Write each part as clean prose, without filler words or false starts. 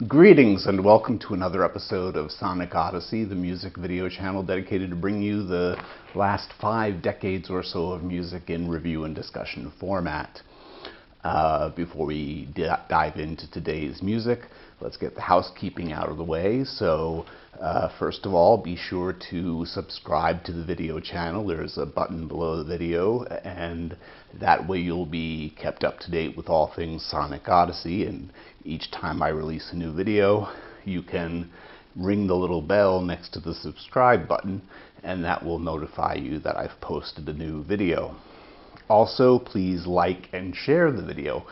Greetings and welcome to another episode of Sonic Odyssey, the music video channel dedicated to bring you the last 5 decades or so of music in review and discussion format. Before we dive into today's music, let's get the housekeeping out of the way. So first of all, be sure to subscribe to the video channel. There's a button below the video, and that way you'll be kept up to date with all things Sonic Odyssey. And each time I release a new video, you can ring the little bell next to the subscribe button, and that will notify you that I've posted a new video. Also, please like and share the video.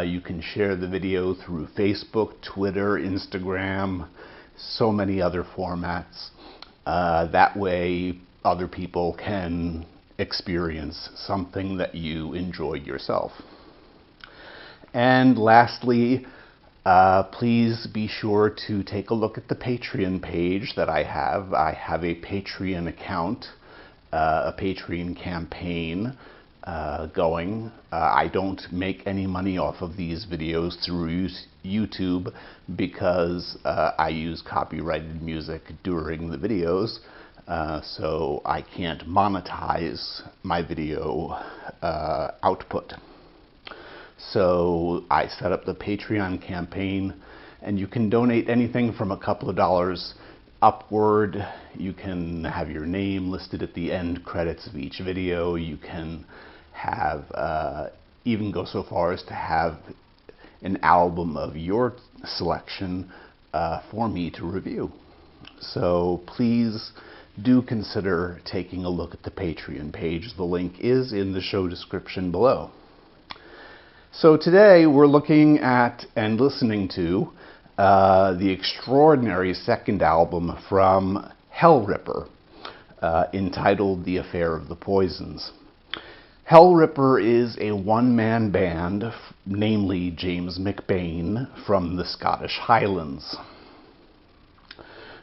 You can share the video through Facebook, Twitter, Instagram, so many other formats. That way other people can experience something that you enjoyed yourself. And lastly, please be sure to take a look at the Patreon page that I have. I have a Patreon account, a Patreon campaign going. I don't make any money off of these videos through YouTube because I use copyrighted music during the videos, so I can't monetize my video output. So I set up the Patreon campaign, and you can donate anything from a couple of dollars upward. You can have your name listed at the end credits of each video. You can have even go so far as to have an album of your selection for me to review. So please do consider taking a look at the Patreon page. The link is in the show description below. So today we're looking at and listening to the extraordinary second album from Hellripper, entitled The Affair of the Poisons. Hellripper is a one-man band, namely James McBain from the Scottish Highlands.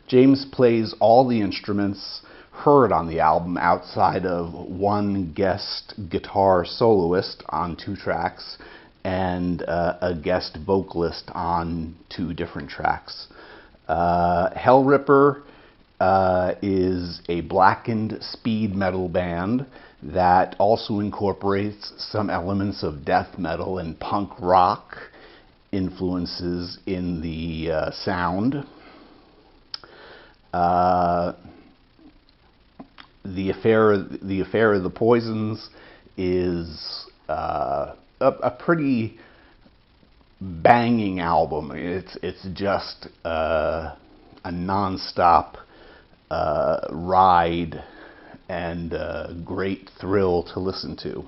James plays all the instruments heard on the album outside of one guest guitar soloist on 2 tracks and a guest vocalist on 2 different tracks. Hellripper is a blackened speed metal band that also incorporates some elements of death metal and punk rock influences in the sound. The Affair of the Poisons is a pretty banging album. It's just a non-stop ride and a great thrill to listen to.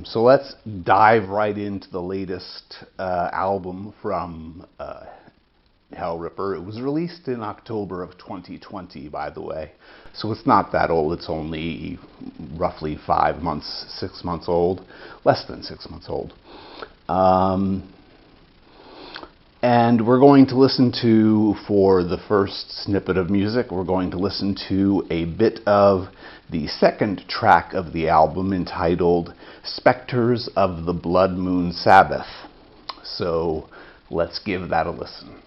So let's dive right into the latest album from Hellripper. It was released in October of 2020, by the way. So it's not that old. It's only roughly 5 months, 6 months old. Less than 6 months old. And we're going to listen to, for the first snippet of music, we're going to listen to a bit of the second track of the album entitled Spectres of the Blood Moon Sabbath. So let's give that a listen.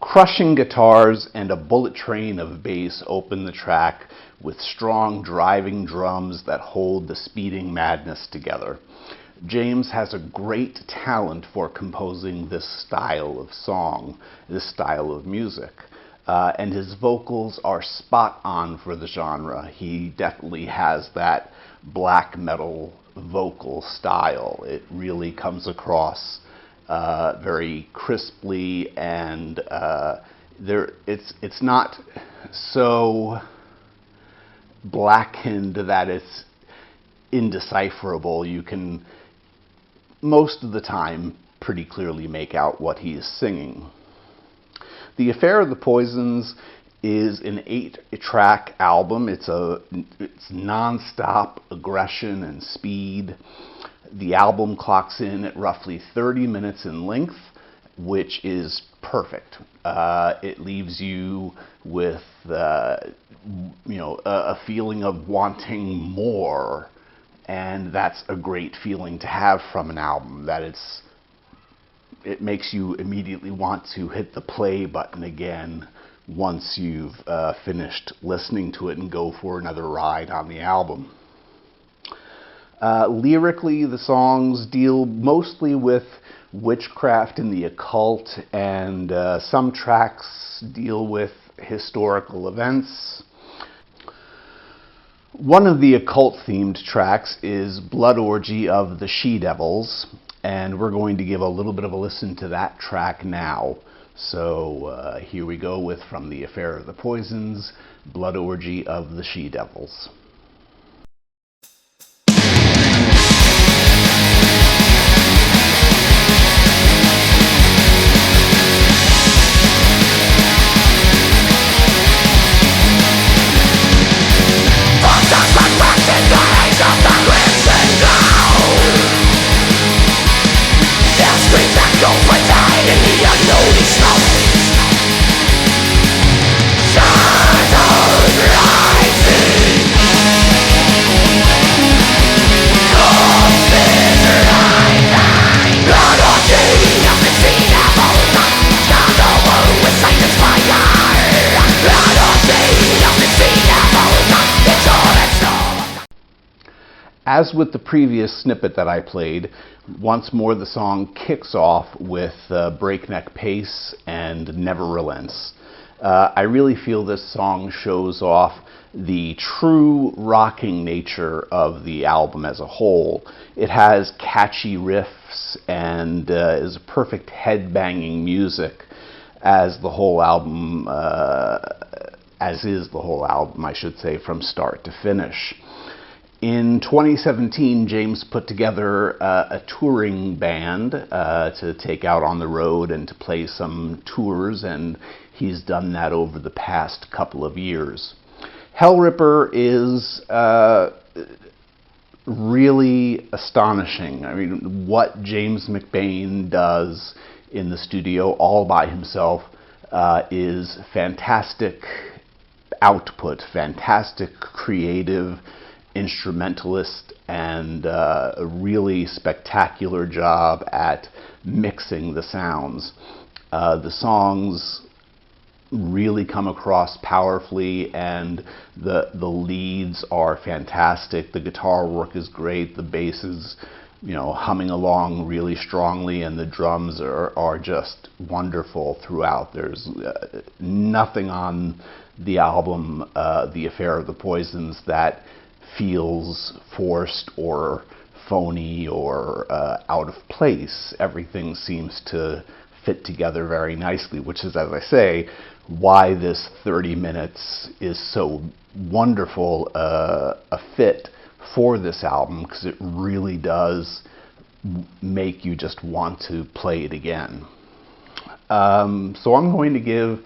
Crushing guitars and a bullet train of bass open the track with strong driving drums that hold the speeding madness together. James has a great talent for composing this style of song, this style of music. And his vocals are spot on for the genre. He definitely has that black metal vocal style. It really comes across very crisply, and it's not so blackened that it's indecipherable. You can most of the time pretty clearly make out what he is singing. The Affair of the Poisons is an 8-track album. It's non-stop aggression and speed. The album clocks in at roughly 30 minutes in length, which is perfect. It leaves you with a feeling of wanting more, and that's a great feeling to have from an album. That it makes you immediately want to hit the play button again once you've finished listening to it and go for another ride on the album. Lyrically, the songs deal mostly with witchcraft and the occult, and some tracks deal with historical events. One of the occult-themed tracks is Blood Orgy of the She-Devils, and we're going to give a little bit of a listen to that track now. So here we go with, from The Affair of the Poisons, Blood Orgy of the She-Devils. As with the previous snippet that I played, once more the song kicks off with breakneck pace and never relents. I really feel this song shows off the true rocking nature of the album as a whole. It has catchy riffs and is perfect head-banging music, as is the whole album, I should say, from start to finish. In 2017, James put together a touring band to take out on the road and to play some tours, and he's done that over the past couple of years. Hellripper is really astonishing. I mean, what James McBain does in the studio all by himself is fantastic output, fantastic creative instrumentalist, and a really spectacular job at mixing the sounds. The songs really come across powerfully, and the leads are fantastic. The guitar work is great. The bass is, humming along really strongly, and the drums are just wonderful throughout. There's nothing on the album, The Affair of the Poisons, that feels forced or phony or out of place. Everything seems to fit together very nicely, which is, as I say, why this 30 minutes is so wonderful a fit for this album, because it really does make you just want to play it again. So I'm going to give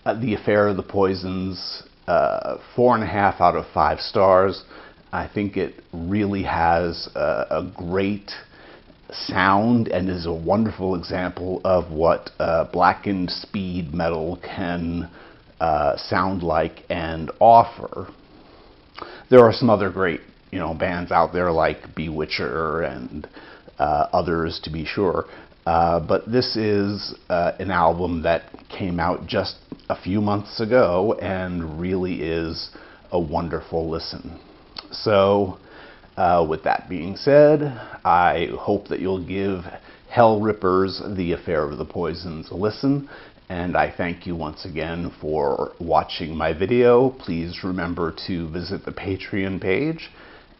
The Affair of the Poisons 4.5 out of 5 stars. I think it really has a great sound and is a wonderful example of what blackened speed metal can sound like and offer. There are some other great bands out there like Bewitcher and others, to be sure, but this is an album that came out just a few months ago and really is a wonderful listen. So with that being said, I hope that you'll give Hellripper's The Affair of the Poisons a listen, and I thank you once again for watching my video. Please remember to visit the Patreon page,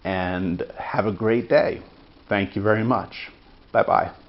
and have a great day. Thank you very much. Bye-bye.